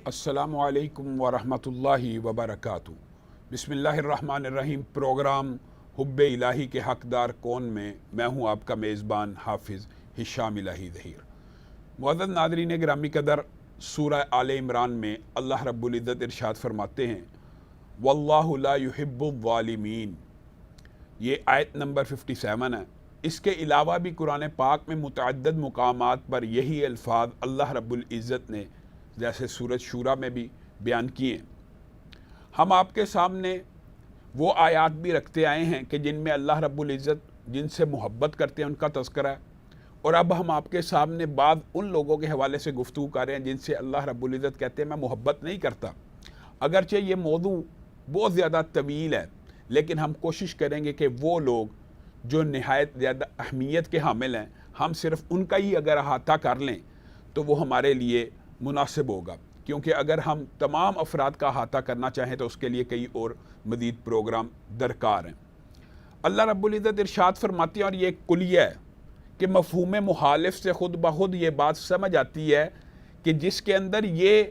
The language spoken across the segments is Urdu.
السلام علیکم ورحمۃ اللہ وبرکاتہ۔ بسم اللہ الرحمن الرحیم۔ پروگرام حب الہی کے حقدار کون میں میں ہوں آپ کا میزبان حافظ ہشام الہی ظہیر۔ معزز ناظرین گرامی قدر، سورہ آل عمران میں اللہ رب العزت ارشاد فرماتے ہیں واللہ لا يحب الظالمین۔ یہ آیت نمبر 57 ہے۔ اس کے علاوہ بھی قرآن پاک میں متعدد مقامات پر یہی الفاظ اللہ رب العزت نے جیسے سورۃ شورى میں بھی بیان کیے ہیں۔ ہم آپ کے سامنے وہ آیات بھی رکھتے آئے ہیں کہ جن میں اللہ رب العزت جن سے محبت کرتے ہیں ان کا تذکرہ ہے، اور اب ہم آپ کے سامنے بعض ان لوگوں کے حوالے سے گفتگو کر رہے ہیں جن سے اللہ رب العزت کہتے ہیں میں محبت نہیں کرتا۔ اگرچہ یہ موضوع بہت زیادہ طویل ہے، لیکن ہم کوشش کریں گے کہ وہ لوگ جو نہایت زیادہ اہمیت کے حامل ہیں، ہم صرف ان کا ہی اگر احاطہ کر لیں تو وہ ہمارے لیے مناسب ہوگا، کیونکہ اگر ہم تمام افراد کا احاطہ کرنا چاہیں تو اس کے لیے کئی اور مزید پروگرام درکار ہیں۔ اللہ رب العزت ارشاد فرماتی ہے، اور یہ ایک کلیہ ہے کہ مفہوم مخالف سے خود بخود یہ بات سمجھ آتی ہے کہ جس کے اندر یہ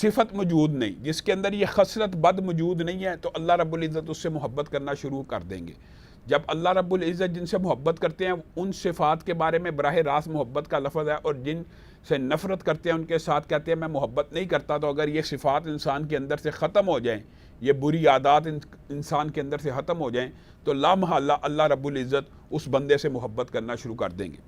صفت موجود نہیں، جس کے اندر یہ خصلت بد موجود نہیں ہے، تو اللہ رب العزت اس سے محبت کرنا شروع کر دیں گے۔ جب اللہ رب العزت جن سے محبت کرتے ہیں ان صفات کے بارے میں براہ راست محبت کا لفظ ہے، اور جن سے نفرت کرتے ہیں ان کے ساتھ کہتے ہیں میں محبت نہیں کرتا۔ تو اگر یہ صفات انسان کے اندر سے ختم ہو جائیں، یہ بری عادات انسان کے اندر سے ختم ہو جائیں، تو لا محالہ اللہ رب العزت اس بندے سے محبت کرنا شروع کر دیں گے۔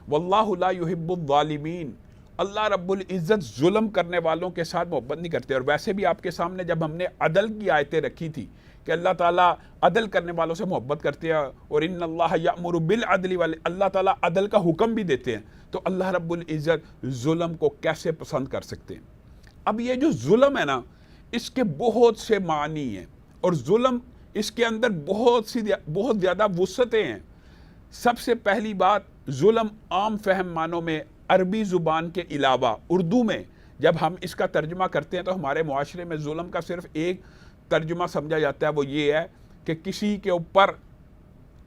واللہ لا يحب الظالمین۔ اللہ رب العزت ظلم کرنے والوں کے ساتھ محبت نہیں کرتے۔ اور ویسے بھی آپ کے سامنے جب ہم نے عدل کی آیتیں رکھی تھی کہ اللہ تعالیٰ عدل کرنے والوں سے محبت کرتے ہیں، اور ان اللہ یأمر بالعدل والے اللہ تعالیٰ عدل کا حکم بھی دیتے ہیں، تو اللہ رب العزت ظلم کو کیسے پسند کر سکتے ہیں؟ اب یہ جو ظلم ہے نا، اس کے بہت سے معنی ہیں، اور ظلم اس کے اندر بہت زیادہ وسعتیں ہیں۔ سب سے پہلی بات، ظلم عام فہم معنوں میں عربی زبان کے علاوہ اردو میں جب ہم اس کا ترجمہ کرتے ہیں تو ہمارے معاشرے میں ظلم کا صرف ایک ترجمہ سمجھا جاتا ہے، وہ یہ ہے کہ کسی کے اوپر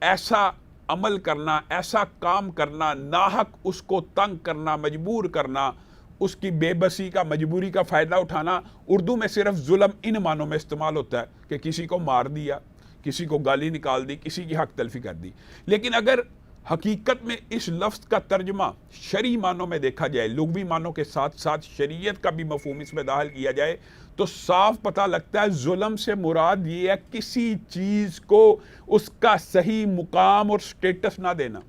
ایسا عمل کرنا، ایسا کام کرنا، ناحق اس کو تنگ کرنا، مجبور کرنا، اس کی بے بسی کا، مجبوری کا فائدہ اٹھانا۔ اردو میں صرف ظلم ان معنوں میں استعمال ہوتا ہے کہ کسی کو مار دیا، کسی کو گالی نکال دی، کسی کی حق تلفی کر دی۔ لیکن اگر حقیقت میں اس لفظ کا ترجمہ شرعی معنوں میں دیکھا جائے، لغوی معنوں کے ساتھ ساتھ شریعت کا بھی مفہوم اس میں داخل کیا جائے، تو صاف پتہ لگتا ہے ظلم سے مراد یہ ہے کسی چیز کو اس کا صحیح مقام اور سٹیٹس نہ دینا۔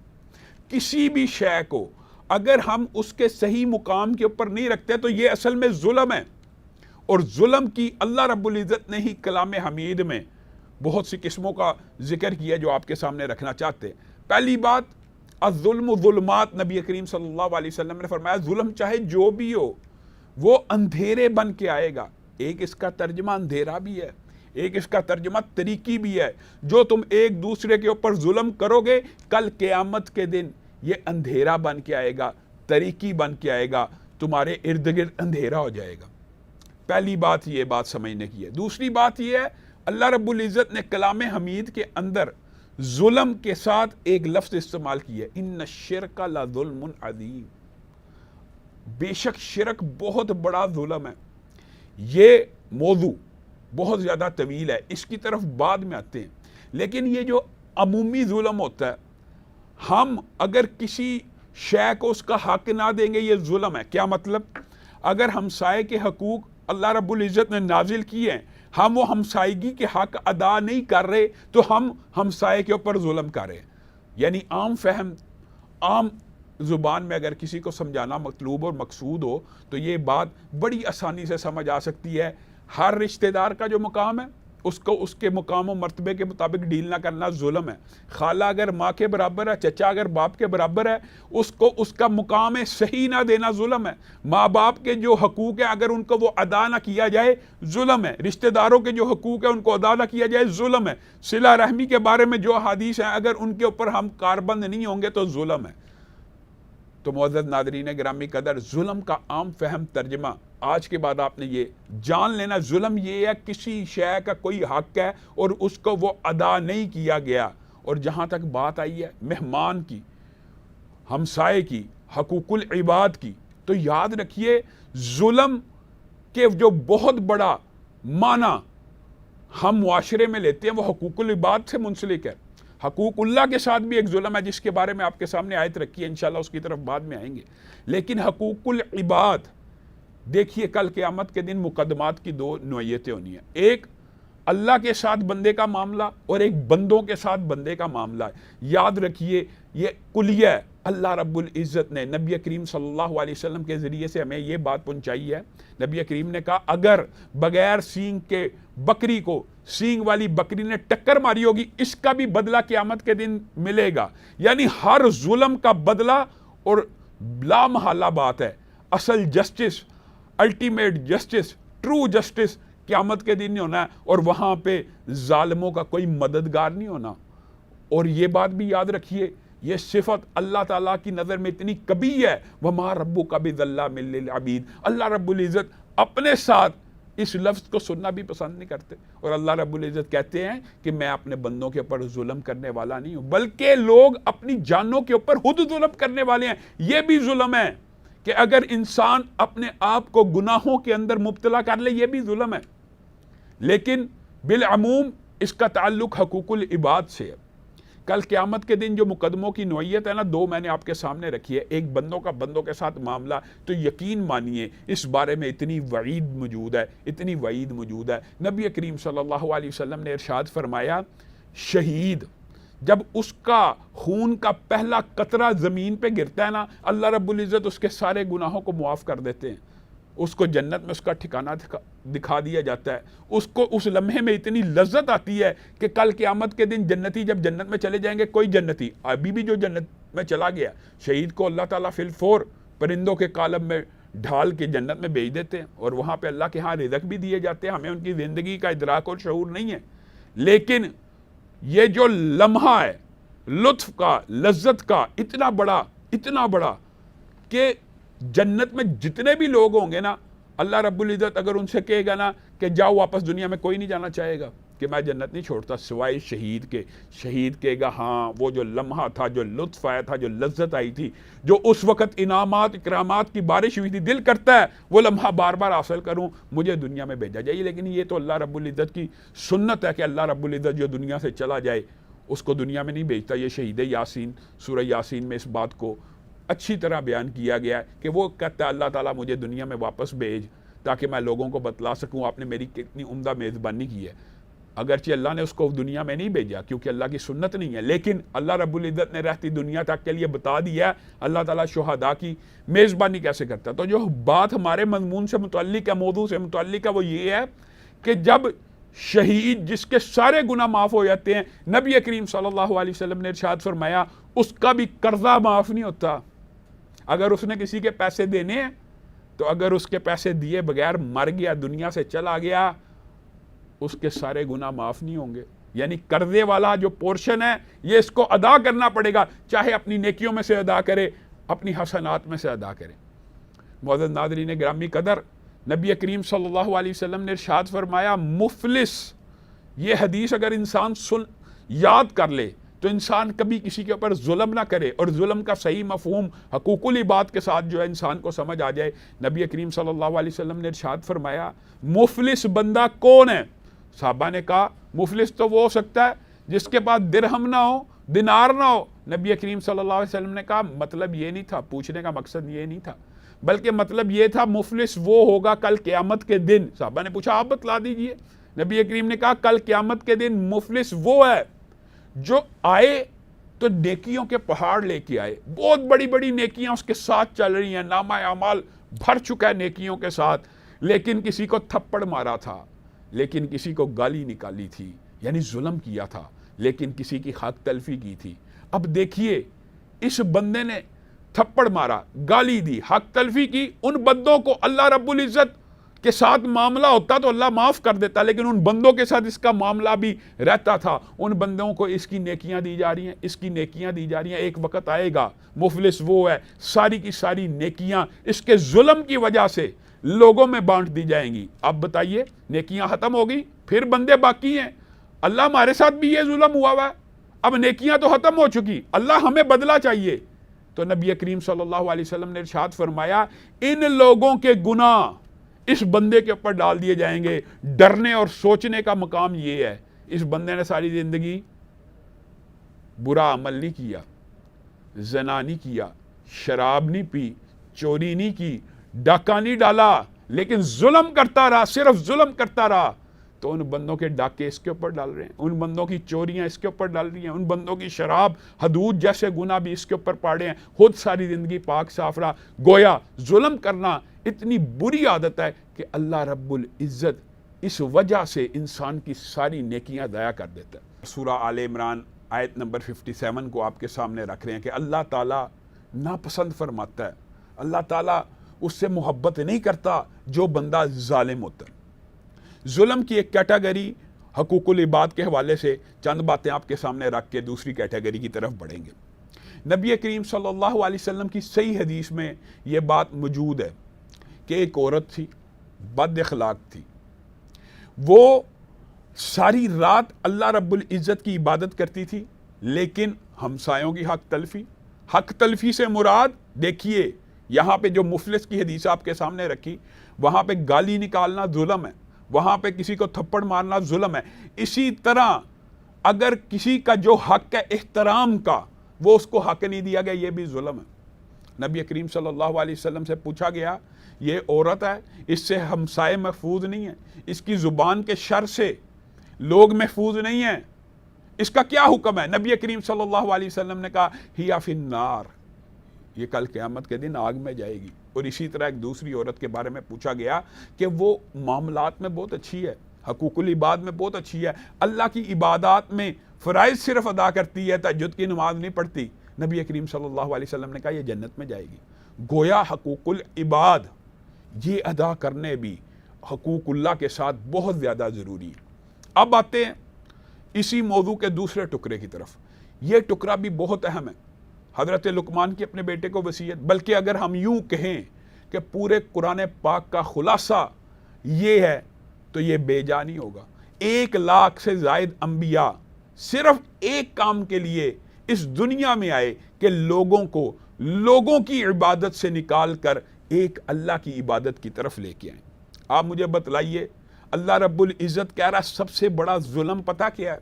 کسی بھی شے کو اگر ہم اس کے صحیح مقام کے اوپر نہیں رکھتے تو یہ اصل میں ظلم ہے۔ اور ظلم کی اللہ رب العزت نے ہی کلام حمید میں بہت سی قسموں کا ذکر کیا جو آپ کے سامنے رکھنا چاہتے ہیں۔ پہلی بات، الظلم ظلمات، نبی کریم صلی اللہ علیہ وسلم نے فرمایا ظلم چاہے جو بھی ہو وہ اندھیرے بن کے آئے گا۔ ایک اس کا ترجمہ اندھیرا بھی ہے، ایک اس کا ترجمہ طریقی بھی ہے۔ جو تم ایک دوسرے کے اوپر ظلم کرو گے، کل قیامت کے دن یہ اندھیرا بن کے آئے گا، طریقی بن کے آئے گا، تمہارے ارد گرد اندھیرا ہو جائے گا۔ پہلی بات یہ بات سمجھنے کی ہے۔ دوسری بات یہ ہے، اللہ رب العزت نے کلام حمید کے اندر ظلم کے ساتھ ایک لفظ استعمال کیا ہے، ان الشرک لظلم عظیم۔ بے شک شرک بہت بڑا ظلم ہے۔ یہ موضوع بہت زیادہ طویل ہے، اس کی طرف بعد میں آتے ہیں، لیکن یہ جو عمومی ظلم ہوتا ہے، ہم اگر کسی شے کو اس کا حق نہ دیں گے، یہ ظلم ہے۔ کیا مطلب؟ اگر ہمسائے کے حقوق اللہ رب العزت نے نازل کیے ہیں، ہم وہ ہمسائیگی کے حق ادا نہیں کر رہے تو ہم ہمسائے کے اوپر ظلم کر رہے ہیں۔ یعنی عام فہم، عام زبان میں اگر کسی کو سمجھانا مطلوب اور مقصود ہو تو یہ بات بڑی آسانی سے سمجھ آ سکتی ہے۔ ہر رشتہ دار کا جو مقام ہے اس کو اس کے مقام و مرتبے کے مطابق ڈیل نہ کرنا ظلم ہے۔ خالہ اگر ماں کے برابر ہے، چچا اگر باپ کے برابر ہے، اس کو اس کا مقام صحیح نہ دینا ظلم ہے۔ ماں باپ کے جو حقوق ہیں اگر ان کو وہ ادا نہ کیا جائے ظلم ہے۔ رشتہ داروں کے جو حقوق ہیں ان کو ادا نہ کیا جائے ظلم ہے۔ صلہ رحمی کے بارے میں جو حدیث ہیں اگر ان کے اوپر ہم کاربند نہیں ہوں گے تو ظلم ہے۔ تو معزز ناظرین گرامی قدر، ظلم کا عام فہم ترجمہ آج کے بعد آپ نے یہ جان لینا، ظلم یہ ہے کسی شے کا کوئی حق ہے اور اس کو وہ ادا نہیں کیا گیا۔ اور جہاں تک بات آئی ہے مہمان کی، ہمسائے کی، حقوق العباد کی، تو یاد رکھیے ظلم کے جو بہت بڑا معنی ہم معاشرے میں لیتے ہیں وہ حقوق العباد سے منسلک ہے. حقوق اللہ کے ساتھ بھی ایک ظلم ہے جس کے بارے میں آپ کے سامنے آیت رکھی ہے، انشاءاللہ اس کی طرف بعد میں آئیں گے. لیکن حقوق العباد دیکھیے کل قیامت کے دن مقدمات کی دو نوعیتیں ہونی ہیں، ایک اللہ کے ساتھ بندے کا معاملہ اور ایک بندوں کے ساتھ بندے کا معاملہ ہے. یاد رکھیے یہ کلیہ ہے. اللہ رب العزت نے نبی کریم صلی اللہ علیہ وسلم کے ذریعے سے ہمیں یہ بات پہنچائی ہے. نبی کریم نے کہا اگر بغیر سینگ کے بکری کو سینگ والی بکری نے ٹکر ماری ہوگی اس کا بھی بدلہ قیامت کے دن ملے گا. یعنی ہر ظلم کا بدلہ، اور لا محالہ بات ہے اصل justice, ultimate justice, true justice قیامت کے دن نہیں ہونا ہے، اور وہاں پہ ظالموں کا کوئی مددگار نہیں ہونا. اور یہ بات بھی یاد رکھیے یہ صفت اللہ تعالیٰ کی نظر میں اتنی کبھی ہے، وَمَا رَبُّكَ بِظَلَّامٍ لِّلْعَبِيدِ. اللہ رب العزت اپنے ساتھ اس لفظ کو سننا بھی پسند نہیں کرتے، اور اللہ رب العزت کہتے ہیں کہ میں اپنے بندوں کے اوپر ظلم کرنے والا نہیں ہوں، بلکہ لوگ اپنی جانوں کے اوپر خود ظلم کرنے والے ہیں. یہ بھی ظلم ہے کہ اگر انسان اپنے آپ کو گناہوں کے اندر مبتلا کر لے، یہ بھی ظلم ہے. لیکن بالعموم اس کا تعلق حقوق العباد سے ہے. کل قیامت کے دن جو مقدموں کی نوعیت ہے نا، دو میں نے آپ کے سامنے رکھی ہے. ایک بندوں کا بندوں کے ساتھ معاملہ، تو یقین مانیے اس بارے میں اتنی وعید موجود ہے، اتنی وعید موجود ہے. نبی کریم صلی اللہ علیہ وسلم نے ارشاد فرمایا شہید جب اس کا خون کا پہلا قطرہ زمین پہ گرتا ہے نا، اللہ رب العزت اس کے سارے گناہوں کو معاف کر دیتے ہیں. اس کو جنت میں اس کا ٹھکانہ دکھا دیا جاتا ہے. اس کو اس لمحے میں اتنی لذت آتی ہے کہ کل قیامت کے دن جنتی جب جنت میں چلے جائیں گے، کوئی جنتی ابھی بھی جو جنت میں چلا گیا، شہید کو اللہ تعالیٰ فی الفور پرندوں کے کالم میں ڈھال کے جنت میں بھیج دیتے ہیں، اور وہاں پہ اللہ کے ہاں رزق بھی دیے جاتے ہیں. ہمیں ان کی زندگی کا ادراک اور شعور نہیں ہے، لیکن یہ جو لمحہ ہے لطف کا، لذت کا، اتنا بڑا کہ جنت میں جتنے بھی لوگ ہوں گے نا، اللہ رب العزت اگر ان سے کہے گا نا کہ جاؤ واپس دنیا میں، کوئی نہیں جانا چاہے گا کہ میں جنت نہیں چھوڑتا سوائے شہید کے. شہید کہے گا ہاں وہ جو لمحہ تھا، جو لطف آیا تھا، جو لذت آئی تھی، جو اس وقت انعامات اکرامات کی بارش ہوئی تھی، دل کرتا ہے وہ لمحہ بار بار حاصل کروں، مجھے دنیا میں بھیجا جائے. لیکن یہ تو اللہ رب العزت کی سنت ہے کہ اللہ رب العزت جو دنیا سے چلا جائے اس کو دنیا میں نہیں بھیجتا. یہ شہید یاسین، سورہ یاسین میں اس بات کو اچھی طرح بیان کیا گیا ہے کہ وہ کہتا ہے اللہ تعالیٰ مجھے دنیا میں واپس بھیج تاکہ میں لوگوں کو بتلا سکوں آپ نے میری کتنی عمدہ میزبانی کی ہے. اگرچہ اللہ نے اس کو دنیا میں نہیں بھیجا کیونکہ اللہ کی سنت نہیں ہے، لیکن اللہ رب العزت نے رہتی دنیا تک کے لیے بتا دیا ہے اللہ تعالیٰ شہداء کی میزبانی کیسے کرتا ہے. تو جو بات ہمارے مضمون سے متعلق ہے، موضوع سے متعلق ہے، وہ یہ ہے کہ جب شہید جس کے سارے گناہ معاف ہو جاتے ہیں، نبی کریم صلی اللہ علیہ وسلم نے ارشاد فرمایا اس کا بھی قرضہ معاف نہیں ہوتا. اگر اس نے کسی کے پیسے دینے ہیں تو اگر اس کے پیسے دیے بغیر مر گیا، دنیا سے چلا گیا، اس کے سارے گناہ معاف نہیں ہوں گے. یعنی قرضے والا جو پورشن ہے یہ اس کو ادا کرنا پڑے گا، چاہے اپنی نیکیوں میں سے ادا کرے، اپنی حسنات میں سے ادا کرے. معزز ناظرین گرامی قدر، نبی کریم صلی اللہ علیہ وسلم نے ارشاد فرمایا مفلس، یہ حدیث اگر انسان یاد کر لے تو انسان کبھی کسی کے اوپر ظلم نہ کرے، اور ظلم کا صحیح مفہوم حقوق العباد کے ساتھ جو ہے انسان کو سمجھ آ جائے. نبی کریم صلی اللہ علیہ وسلم نے ارشاد فرمایا مفلس بندہ کون ہے؟ صحابہ نے کہا مفلس تو وہ ہو سکتا ہے جس کے پاس درہم نہ ہو، دینار نہ ہو. نبی کریم صلی اللہ علیہ وسلم نے کہا مطلب یہ نہیں تھا، پوچھنے کا مقصد یہ نہیں تھا، بلکہ مطلب یہ تھا مفلس وہ ہوگا کل قیامت کے دن. صحابہ نے پوچھا آپ بتلا دیجئے. نبی کریم نے کہا کل قیامت کے دن مفلس وہ ہے جو آئے تو نیکیوں کے پہاڑ لے کے آئے، بہت بڑی بڑی نیکیاں اس کے ساتھ چل رہی ہیں، نامہ اعمال بھر چکا ہے نیکیوں کے ساتھ، لیکن کسی کو تھپڑ مارا تھا، لیکن کسی کو گالی نکالی تھی، یعنی ظلم کیا تھا، لیکن کسی کی حق تلفی کی تھی. اب دیکھیے اس بندے نے تھپڑ مارا، گالی دی، حق تلفی کی، ان بندوں کو اللہ رب العزت کے ساتھ معاملہ ہوتا تو اللہ معاف کر دیتا، لیکن ان بندوں کے ساتھ اس کا معاملہ بھی رہتا تھا. ان بندوں کو اس کی نیکیاں دی جا رہی ہیں، اس کی نیکیاں دی جا رہی ہیں. ایک وقت آئے گا مفلس وہ ہے ساری کی ساری نیکیاں اس کے ظلم کی وجہ سے لوگوں میں بانٹ دی جائیں گی. اب بتائیے نیکیاں ختم ہو گئی، پھر بندے باقی ہیں. اللہ ہمارے ساتھ بھی یہ ظلم ہوا ہے، اب نیکیاں تو ختم ہو چکی، اللہ ہمیں بدلہ چاہیے، تو نبی کریم صلی اللہ علیہ وسلم نے ارشاد فرمایا ان لوگوں کے گناہ اس بندے کے اوپر ڈال دیے جائیں گے۔ ڈرنے اور سوچنے کا مقام یہ ہے، اس بندے نے ساری زندگی برا عمل نہیں کیا، زنا نہیں کیا، شراب نہیں پی، چوری نہیں کی، ڈاکہ نہیں ڈالا، لیکن ظلم کرتا رہا، صرف ظلم کرتا رہا، تو ان بندوں کے ڈاکے اس کے اوپر ڈال رہے ہیں، ان بندوں کی چوریاں اس کے اوپر ڈال رہی ہیں، ان بندوں کی شراب حدود جیسے گناہ بھی اس کے اوپر پاڑے ہیں، خود ساری زندگی پاک صاف رہا۔ گویا ظلم کرنا اتنی بری عادت ہے کہ اللہ رب العزت اس وجہ سے انسان کی ساری نیکیاں ضائع کر دیتا ہے۔ سورہ آل عمران آیت نمبر 57 کو آپ کے سامنے رکھ رہے ہیں کہ اللہ تعالیٰ ناپسند فرماتا ہے، اللہ تعالیٰ اس سے محبت نہیں کرتا جو بندہ ظالم ہوتا ہے۔ ظلم کی ایک کیٹیگری حقوق العباد کے حوالے سے چند باتیں آپ کے سامنے رکھ کے دوسری کیٹیگری کی طرف بڑھیں گے۔ نبی کریم صلی اللہ علیہ وسلم کی صحیح حدیث میں یہ بات موجود ہے کہ ایک عورت تھی، بد اخلاق تھی، وہ ساری رات اللہ رب العزت کی عبادت کرتی تھی، لیکن ہمسایوں کی حق تلفی سے مراد دیکھیے یہاں پہ جو مفلس کی حدیث آپ کے سامنے رکھی، وہاں پہ گالی نکالنا ظلم ہے، وہاں پہ کسی کو تھپڑ مارنا ظلم ہے۔ اسی طرح اگر کسی کا جو حق ہے احترام کا، وہ اس کو حق نہیں دیا گیا، یہ بھی ظلم ہے۔ نبی کریم صلی اللہ علیہ وسلم سے پوچھا گیا یہ عورت ہے، اس سے ہمسائے محفوظ نہیں ہیں، اس کی زبان کے شر سے لوگ محفوظ نہیں ہیں، اس کا کیا حکم ہے؟ نبی کریم صلی اللہ علیہ وسلم نے کہا ہی فی النار، یہ کل قیامت کے دن آگ میں جائے گی۔ اور اسی طرح ایک دوسری عورت کے بارے میں پوچھا گیا کہ وہ معاملات میں بہت اچھی ہے، حقوق العباد میں بہت اچھی ہے، اللہ کی عبادات میں فرائض صرف ادا کرتی ہے، تہجد کی نماز نہیں پڑھتی۔ نبی کریم صلی اللہ علیہ وسلم نے کہا یہ جنت میں جائے گی۔ گویا حقوق العباد یہ ادا کرنے بھی حقوق اللہ کے ساتھ بہت زیادہ ضروری ہے۔ اب آتے ہیں اسی موضوع کے دوسرے ٹکڑے کی طرف۔ یہ ٹکڑا بھی بہت اہم ہے، حضرت لقمان کی اپنے بیٹے کو وصیت، بلکہ اگر ہم یوں کہیں کہ پورے قرآن پاک کا خلاصہ یہ ہے تو یہ بے جا نہیں ہوگا۔ 1,00,000 سے زائد انبیاء صرف ایک کام کے لیے اس دنیا میں آئے کہ لوگوں کی عبادت سے نکال کر ایک اللہ کی عبادت کی طرف لے کے آئیں۔ آپ مجھے بتلائیے، اللہ رب العزت کہہ رہا سب سے بڑا ظلم پتہ کیا ہے؟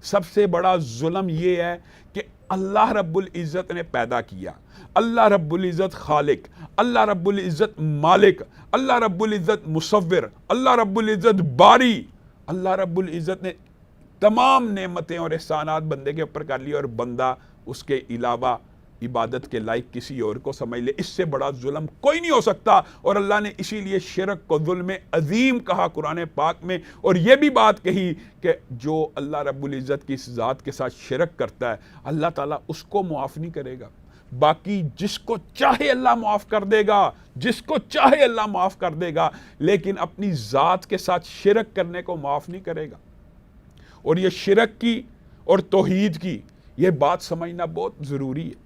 سب سے بڑا ظلم یہ ہے کہ اللہ رب العزت نے پیدا کیا، اللہ رب العزت خالق، اللہ رب العزت مالک، اللہ رب العزت مصور، اللہ رب العزت باری، اللہ رب العزت نے تمام نعمتیں اور احسانات بندے کے اوپر کر لی، اور بندہ اس کے علاوہ عبادت کے لائق کسی اور کو سمجھ لے۔ اس سے بڑا ظلم کوئی نہیں ہو سکتا، اور اللہ نے اسی لیے شرک کو ظلم عظیم کہا قرآن پاک میں، اور یہ بھی بات کہی کہ جو اللہ رب العزت کی اس ذات کے ساتھ شرک کرتا ہے اللہ تعالیٰ اس کو معاف نہیں کرے گا، باقی جس کو چاہے اللہ معاف کر دے گا، جس کو چاہے اللہ معاف کر دے گا، لیکن اپنی ذات کے ساتھ شرک کرنے کو معاف نہیں کرے گا۔ اور یہ شرک کی اور توحید کی یہ بات سمجھنا بہت ضروری ہے۔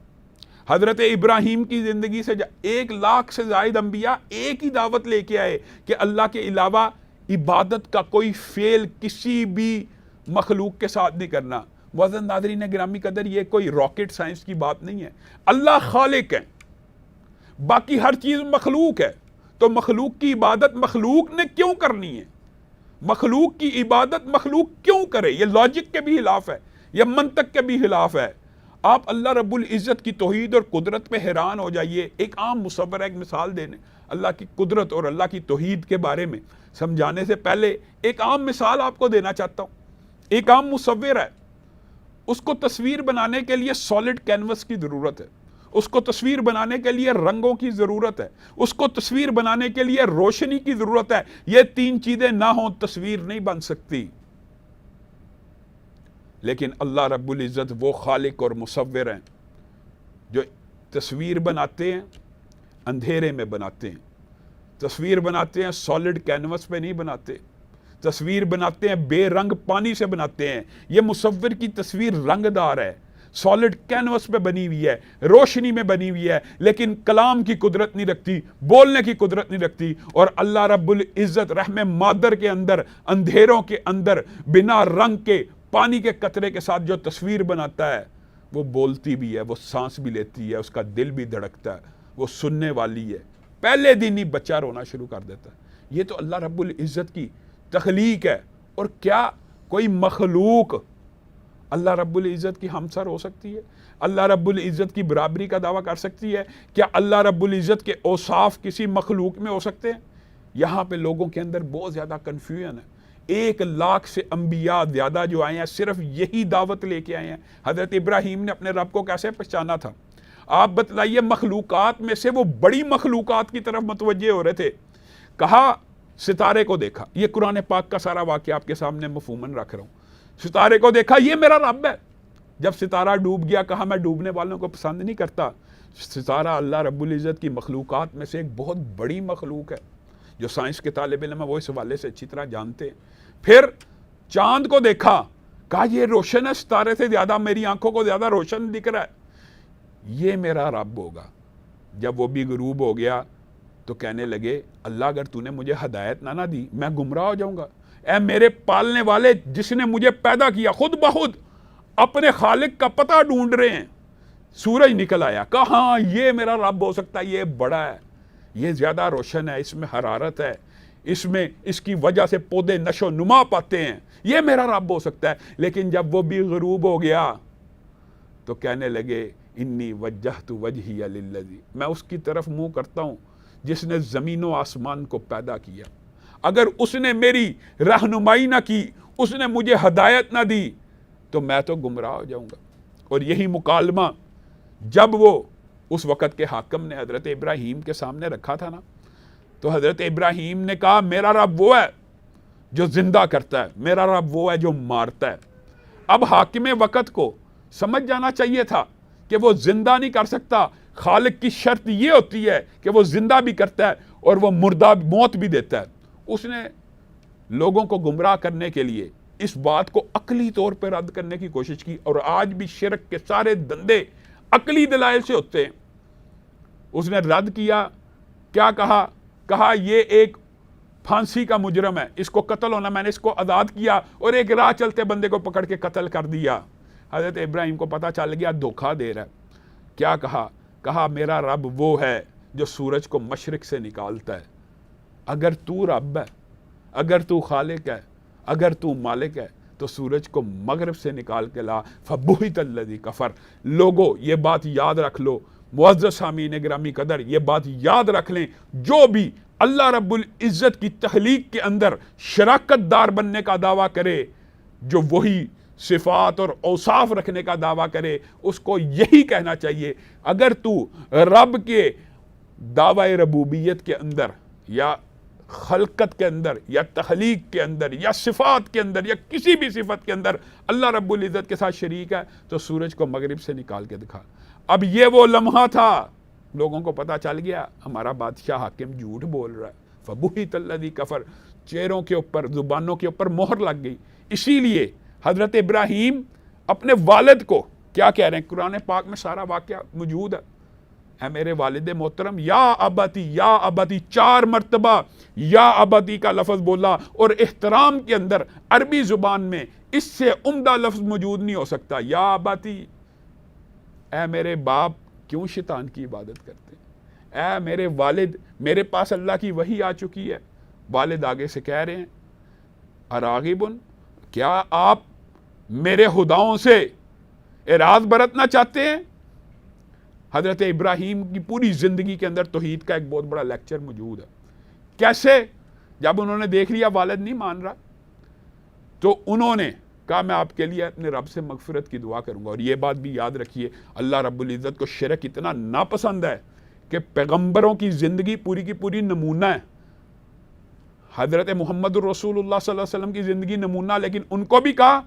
حضرت ابراہیم کی زندگی سے 1,00,000 سے زائد انبیاء ایک ہی دعوت لے کے آئے کہ اللہ کے علاوہ عبادت کا کوئی فعل کسی بھی مخلوق کے ساتھ نہیں کرنا۔ معزز ناظرین گرامی قدر، یہ کوئی راکٹ سائنس کی بات نہیں ہے۔ اللہ خالق ہے، باقی ہر چیز مخلوق ہے، تو مخلوق کی عبادت مخلوق نے کیوں کرنی ہے؟ مخلوق کی عبادت مخلوق کیوں کرے؟ یہ لاجک کے بھی خلاف ہے، یہ منطق کے بھی خلاف ہے۔ آپ اللہ رب العزت کی توحید اور قدرت پہ حیران ہو جائیے۔ ایک عام مصور ایک مثال دینے اللہ کی قدرت اور اللہ کی توحید کے بارے میں سمجھانے سے پہلے ایک عام مثال آپ کو دینا چاہتا ہوں۔ ایک عام مصور ہے، اس کو تصویر بنانے کے لیے سالڈ کینوس کی ضرورت ہے، اس کو تصویر بنانے کے لیے رنگوں کی ضرورت ہے، اس کو تصویر بنانے کے لیے روشنی کی ضرورت ہے۔ یہ 3 چیزیں نہ ہوں تصویر نہیں بن سکتی۔ لیکن اللہ رب العزت وہ خالق اور مصور ہیں جو تصویر بناتے ہیں، اندھیرے میں بناتے ہیں، تصویر بناتے ہیں سالڈ کینوس پہ نہیں بناتے، تصویر بناتے ہیں بے رنگ پانی سے بناتے ہیں۔ یہ مصور کی تصویر رنگ دار ہے، سالڈ کینوس پہ بنی ہوئی ہے، روشنی میں بنی ہوئی ہے، لیکن کلام کی قدرت نہیں رکھتی، بولنے کی قدرت نہیں رکھتی۔ اور اللہ رب العزت رحم مادر کے اندر، اندھیروں کے اندر، بنا رنگ کے پانی کے قطرے کے ساتھ جو تصویر بناتا ہے وہ بولتی بھی ہے، وہ سانس بھی لیتی ہے، اس کا دل بھی دھڑکتا ہے، وہ سننے والی ہے، پہلے دن ہی بچہ رونا شروع کر دیتا ہے۔ یہ تو اللہ رب العزت کی تخلیق ہے، اور کیا کوئی مخلوق اللہ رب العزت کی ہمسر ہو سکتی ہے؟ اللہ رب العزت کی برابری کا دعویٰ کر سکتی ہے؟ کیا اللہ رب العزت کے اوصاف کسی مخلوق میں ہو سکتے ہیں؟ یہاں پہ لوگوں کے اندر بہت زیادہ کنفیوژن ہے۔ 1,00,000 سے انبیاء زیادہ جو آئے ہیں صرف یہی دعوت لے کے آئے ہیں۔ حضرت ابراہیم نے اپنے رب کو کیسے پہچانا تھا؟ آپ بتلائیے، مخلوقات میں سے وہ بڑی مخلوقات کی طرف متوجہ ہو رہے تھے، کہا ستارے کو دیکھا، یہ قرآن پاک کا سارا واقعہ آپ کے سامنے مفہوماً رکھ رہا ہوں، ستارے کو دیکھا، یہ میرا رب ہے۔ جب ستارہ ڈوب گیا، کہا میں ڈوبنے والوں کو پسند نہیں کرتا۔ ستارہ اللہ رب العزت کی مخلوقات میں سے ایک بہت بڑی مخلوق ہے، جو سائنس کے طالب علم ہے وہ اس حوالے سے اچھی طرح جانتے ہیں۔ پھر چاند کو دیکھا، کہا یہ روشن ہے ستارے سے زیادہ، میری آنکھوں کو زیادہ روشن دکھ رہا ہے، یہ میرا رب ہوگا۔ جب وہ بھی غروب ہو گیا تو کہنے لگے، اللہ اگر تو نے مجھے ہدایت نہ دی میں گمراہ ہو جاؤں گا۔ اے میرے پالنے والے، جس نے مجھے پیدا کیا، خود بخود اپنے خالق کا پتہ ڈھونڈ رہے ہیں۔ سورج نکل آیا، کہا ہاں یہ میرا رب ہو سکتا ہے، یہ بڑا ہے، یہ زیادہ روشن ہے، اس میں حرارت ہے، اس کی وجہ سے پودے نشو نما پاتے ہیں، یہ میرا رب ہو سکتا ہے۔ لیکن جب وہ بھی غروب ہو گیا تو کہنے لگے، انی وجہت وجہی للذی، میں اس کی طرف منہ کرتا ہوں جس نے زمین و آسمان کو پیدا کیا۔ اگر اس نے میری رہنمائی نہ کی، اس نے مجھے ہدایت نہ دی تو میں تو گمراہ ہو جاؤں گا۔ اور یہی مکالمہ جب وہ اس وقت کے حاکم نے حضرت ابراہیم کے سامنے رکھا تھا نا، تو حضرت ابراہیم نے کہا میرا رب وہ ہے جو زندہ کرتا ہے، میرا رب وہ ہے جو مارتا ہے۔ اب حاکم وقت کو سمجھ جانا چاہیے تھا کہ وہ زندہ نہیں کر سکتا، خالق کی شرط یہ ہوتی ہے کہ وہ زندہ بھی کرتا ہے اور وہ مردہ موت بھی دیتا ہے۔ اس نے لوگوں کو گمراہ کرنے کے لیے اس بات کو عقلی طور پر رد کرنے کی کوشش کی، اور آج بھی شرک کے سارے دندے عقلی دلائل سے ہوتے ہیں۔ اس نے رد کیا، کیا کہا یہ ایک پھانسی کا مجرم ہے، اس کو قتل ہونا، میں نے اس کو آزاد کیا اور ایک راہ چلتے بندے کو پکڑ کے قتل کر دیا۔ حضرت ابراہیم کو پتا چل گیا دھوکہ دے رہا ہے۔ کیا کہا میرا رب وہ ہے جو سورج کو مشرق سے نکالتا ہے۔ اگر تو رب ہے، اگر تو خالق ہے، اگر تو مالک ہے تو سورج کو مغرب سے نکال کے لا، فبہت الذی کفر۔ لوگو یہ بات یاد رکھ لو، معزز سامعین گرامی قدر، یہ بات یاد رکھ لیں، جو بھی اللہ رب العزت کی تخلیق کے اندر شراکت دار بننے کا دعویٰ کرے، جو وہی صفات اور اوصاف رکھنے کا دعویٰ کرے، اس کو یہی کہنا چاہیے، اگر تو رب کے دعوی ربوبیت کے اندر یا خلقت کے اندر یا تخلیق کے اندر یا صفات کے اندر یا کسی بھی صفت کے اندر اللہ رب العزت کے ساتھ شریک ہے، تو سورج کو مغرب سے نکال کے دکھا۔ اب یہ وہ لمحہ تھا، لوگوں کو پتا چل گیا ہمارا بادشاہ حاکم جھوٹ بول رہا ہے، فبہت الذی کفر، چہروں کے اوپر، زبانوں کے اوپر مہر لگ گئی۔ اسی لیے حضرت ابراہیم اپنے والد کو کیا کہہ رہے ہیں؟ قرآن پاک میں سارا واقعہ موجود ہے۔ اے میرے والد محترم، یا ابتی 4 مرتبہ یا ابتی کا لفظ بولا، اور احترام کے اندر عربی زبان میں اس سے عمدہ لفظ موجود نہیں ہو سکتا۔ یا ابتی، اے میرے باپ کیوں شیطان کی عبادت کرتے ہیں؟ اے میرے والد، میرے پاس اللہ کی وحی آ چکی ہے۔ والد آگے سے کہہ رہے ہیں، اراغبن، کیا آپ میرے خداؤں سے اعراض برتنا چاہتے ہیں؟ حضرت ابراہیم کی پوری زندگی کے اندر توحید کا ایک بہت بڑا لیکچر موجود ہے۔ کیسے؟ جب انہوں نے دیکھ لیا والد نہیں مان رہا، تو انہوں نے کہا میں آپ کے لیے اپنے رب سے مغفرت کی دعا کروں گا۔ اور یہ بات بھی یاد رکھیے، اللہ رب العزت کو شرک اتنا ناپسند ہے کہ پیغمبروں کی زندگی پوری کی پوری نمونہ ہے۔ حضرت محمد الرسول اللہ صلی اللہ علیہ وسلم کی زندگی نمونہ، لیکن ان کو بھی کہا،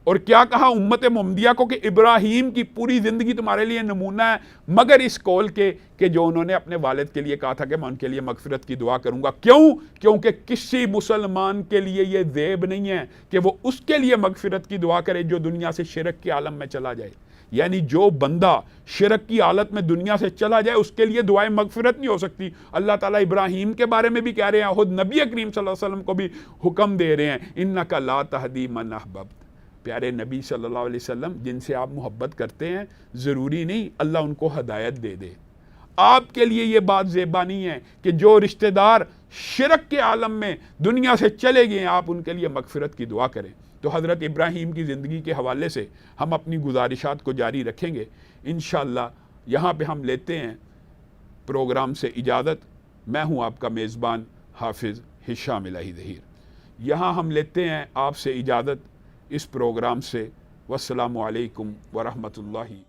اور کیا کہا امت محمدیہ کو، کہ ابراہیم کی پوری زندگی تمہارے لیے نمونہ ہے، مگر اس قول کے کہ جو انہوں نے اپنے والد کے لیے کہا تھا کہ میں ان کے لیے مغفرت کی دعا کروں گا۔ کیوں؟ کیونکہ کسی مسلمان کے لیے یہ ذیب نہیں ہے کہ وہ اس کے لیے مغفرت کی دعا کرے جو دنیا سے شرک کے عالم میں چلا جائے۔ یعنی جو بندہ شرک کی حالت میں دنیا سے چلا جائے، اس کے لیے دعائیں مغفرت نہیں ہو سکتی۔ اللہ تعالیٰ ابراہیم کے بارے میں بھی کہہ رہے ہیں، خود نبی کریم صلی اللہ علیہ وسلم کو بھی حکم دے رہے ہیں، انک لا تہدی من احببت۔ پیارے نبی صلی اللہ علیہ وسلم جن سے آپ محبت کرتے ہیں، ضروری نہیں اللہ ان کو ہدایت دے دے۔ آپ کے لیے یہ بات زیبا نہیں ہے کہ جو رشتہ دار شرک کے عالم میں دنیا سے چلے گئے ہیں آپ ان کے لیے مغفرت کی دعا کریں۔ تو حضرت ابراہیم کی زندگی کے حوالے سے ہم اپنی گزارشات کو جاری رکھیں گے انشاءاللہ۔ یہاں پہ ہم لیتے ہیں پروگرام سے اجازت۔ میں ہوں آپ کا میزبان حافظ ہشام الہی ظہیر۔ یہاں ہم لیتے ہیں آپ سے اجازت اس پروگرام سے۔ والسلام علیکم ورحمۃ اللہ